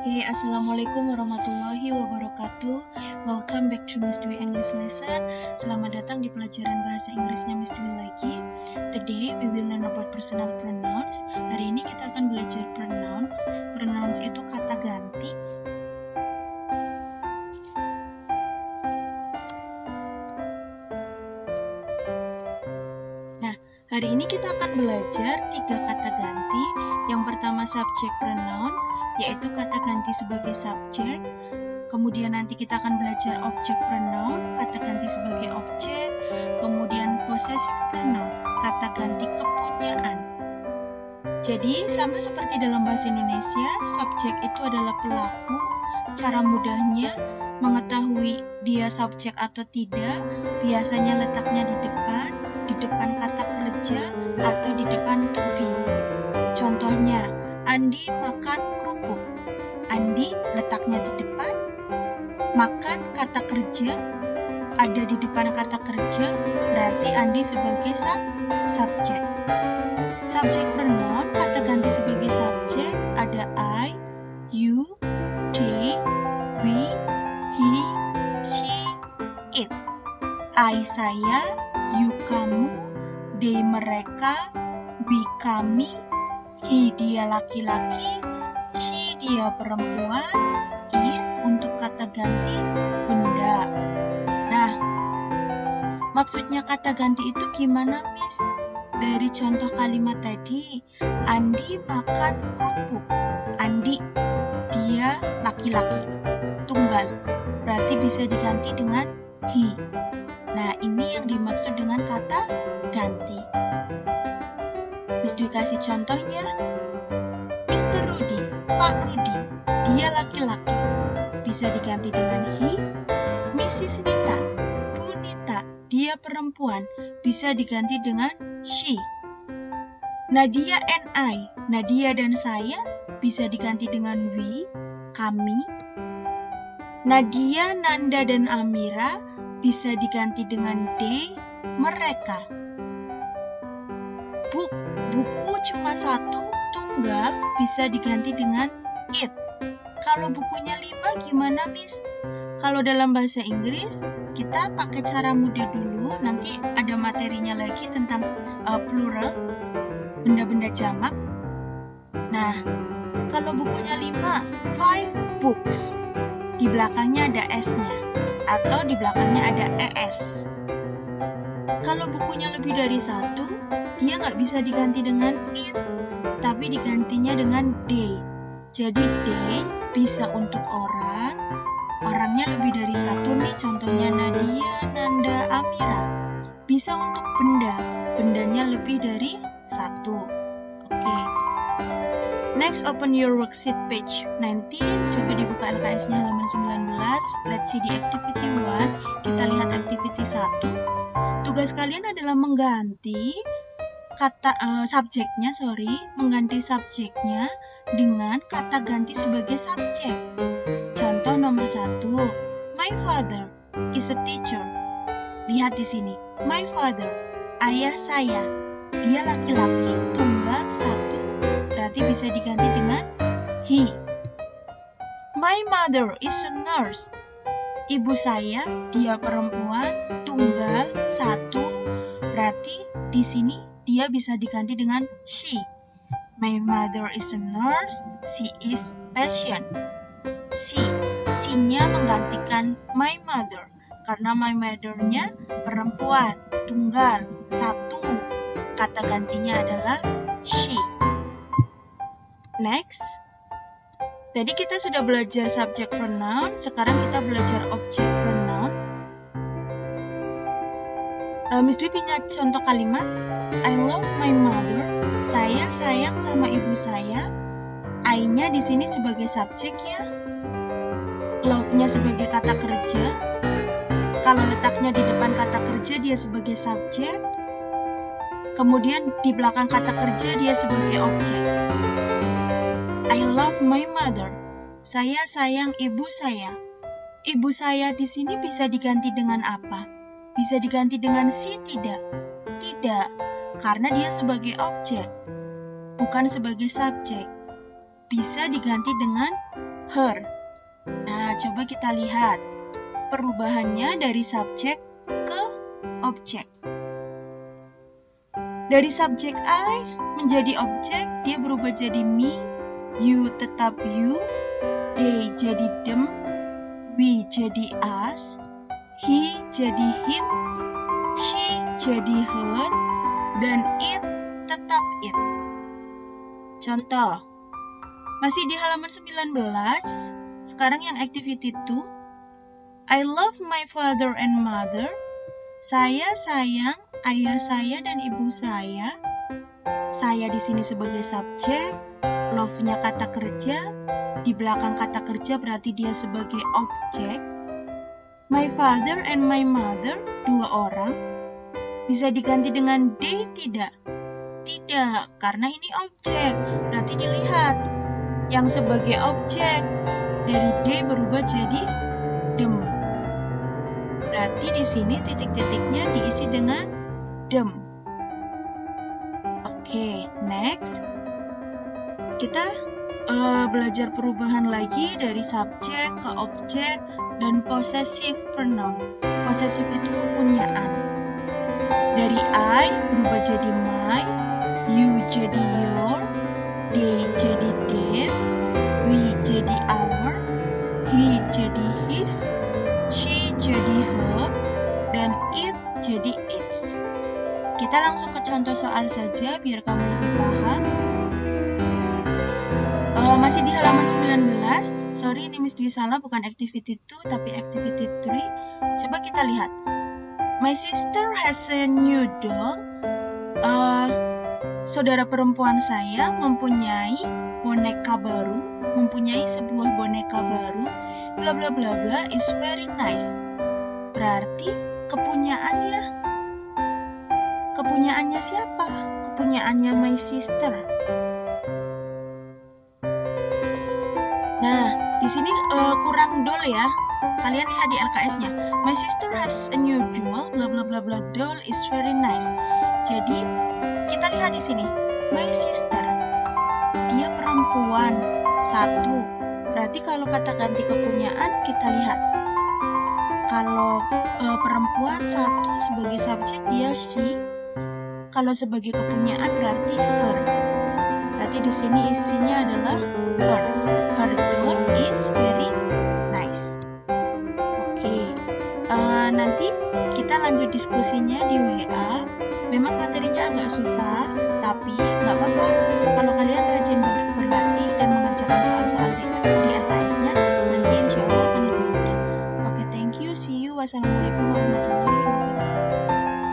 Assalamualaikum warahmatullahi wabarakatuh. Welcome back to Miss Dwi English Lesson. Selamat datang di pelajaran bahasa Inggrisnya Miss Dwi lagi. Today we will learn about personal pronouns. Hari ini kita akan belajar pronouns. Pronouns itu kata ganti. Nah, hari ini kita akan belajar 3 kata ganti. Yang pertama subject pronoun, yaitu kata ganti sebagai subjek. Kemudian nanti kita akan belajar object pronoun, kata ganti sebagai objek. Kemudian possessive pronoun, kata ganti kepunyaan. Jadi sama seperti dalam bahasa Indonesia, subjek itu adalah pelaku. Cara mudahnya mengetahui dia subjek atau tidak, biasanya letaknya di depan kata kerja atau di depan to be. Contohnya, Andi makan kerupuk. Andi letaknya di depan, makan kata kerja ada di depan kata kerja, berarti Andi sebagai subjek. Subjek pronoun, kata ganti sebagai subjek ada I, you, they, we, he, she, it. I saya, you kamu, they mereka, we kami, he dia laki-laki, she dia perempuan, it untuk kata ganti benda. Nah, maksudnya kata ganti itu gimana, Miss? Dari contoh kalimat tadi, Andi makan kerupuk. Andi dia laki-laki, tunggal, berarti bisa diganti dengan he. Nah, ini yang dimaksud dengan kata ganti. Miss Dwi kasih contohnya. Mr. Rudy, Pak Rudy, dia laki-laki, bisa diganti dengan he. Mrs. Nita, Bu Nita, dia perempuan, bisa diganti dengan she. Nadia and I, Nadia dan saya, bisa diganti dengan we, kami. Nadia, Nanda, dan Amira, bisa diganti dengan they, mereka. Buku cuma satu, tunggal, bisa diganti dengan it. Kalau bukunya 5 gimana, Miss? Kalau dalam bahasa Inggris, kita pakai cara mudah dulu, nanti ada materinya lagi tentang plural, benda-benda jamak. Nah, kalau bukunya 5 books, di belakangnya ada S-nya, atau di belakangnya ada ES. Kalau bukunya lebih dari 1, dia nggak bisa diganti dengan it, tapi digantinya dengan they. Jadi they bisa untuk orangnya lebih dari 1 nih, contohnya Nadia, Nanda, Amira. Bisa untuk bendanya lebih dari 1. Oke. Next, open your worksheet page 19. Coba dibuka LKS-nya halaman 19. Let's see the activity 1. Kita lihat activity 1. Tugas kalian adalah mengganti mengganti subjeknya dengan kata ganti sebagai subjek. Contoh nomor 1, my father is a teacher. Lihat di sini, my father, ayah saya, dia laki-laki, tunggal, 1, berarti bisa diganti dengan he. My mother is a nurse. Ibu saya, dia perempuan, tunggal, 1, berarti di sini dia bisa diganti dengan she. My mother is a nurse, she is patient. She-nya menggantikan my mother, karena my mother-nya perempuan, tunggal, 1. Kata gantinya adalah she. Next. Tadi kita sudah belajar subject pronoun, sekarang kita belajar object pronoun. Miss Dwi punya contoh kalimat, I love my mother. Saya sayang sama ibu saya. I-nya di sini sebagai subjek ya. Love-nya sebagai kata kerja. Kalau letaknya di depan kata kerja dia sebagai subjek. Kemudian di belakang kata kerja dia sebagai objek. I love my mother. Saya sayang ibu saya. Ibu saya di sini bisa diganti dengan apa? Bisa diganti dengan she tidak? Tidak, karena dia sebagai objek, bukan sebagai subjek. Bisa diganti dengan her. Nah, coba kita lihat perubahannya dari subjek ke objek. Dari subjek I menjadi objek, dia berubah jadi me, you tetap you, they jadi them, we jadi us, he jadi him, she jadi her, dan it tetap it. Contoh, masih di halaman 19, sekarang yang activity 2. I love my father and mother. Saya sayang ayah saya dan ibu saya. Saya di sini sebagai subjek, love-nya kata kerja, di belakang kata kerja berarti dia sebagai objek. My father and my mother, dua orang. Bisa diganti dengan they tidak? Tidak, karena ini objek. Berarti dilihat, yang sebagai objek dari they berubah jadi them. Berarti di sini titik-titiknya diisi dengan them. Oke, next. Kita belajar perubahan lagi dari subjek ke objek dan possessive pronoun. Possessive itu kepunyaan. Dari I berubah jadi my, you jadi your, they jadi their, we jadi our, he jadi his, she jadi her, dan it jadi its. Kita langsung ke contoh soal saja biar kamu lebih paham. Masih di halaman 19. Sorry, ini Miss Dwi salah, bukan activity 2 tapi activity 3. Coba kita lihat. My sister has a new doll. Saudara perempuan saya mempunyai boneka baru, mempunyai sebuah boneka baru. Bla bla bla bla is very nice. Berarti kepunyaannya siapa? Kepunyaannya my sister. Nah, di sini kurang doll ya. Kalian lihat di LKS-nya. My sister has a new doll, bla bla bla bla, doll is very nice. Jadi, kita lihat di sini. My sister, dia perempuan, satu. Berarti kalau kata ganti kepunyaan, kita lihat. Kalau perempuan satu sebagai subjek, dia she. Kalau sebagai kepunyaan berarti her. Berarti di sini isinya adalah her. Her doll is very nice. Oke. Nanti kita lanjut diskusinya di WA. Memang materinya agak susah, tapi nggak apa-apa. Kalau kalian rajin berlatih dan mengerjakan soal-soal di LKS-nya, nanti insya Allah akan lebih mudah. Oke, thank you. See you. Wassalamualaikum warahmatullahi wabarakatuh.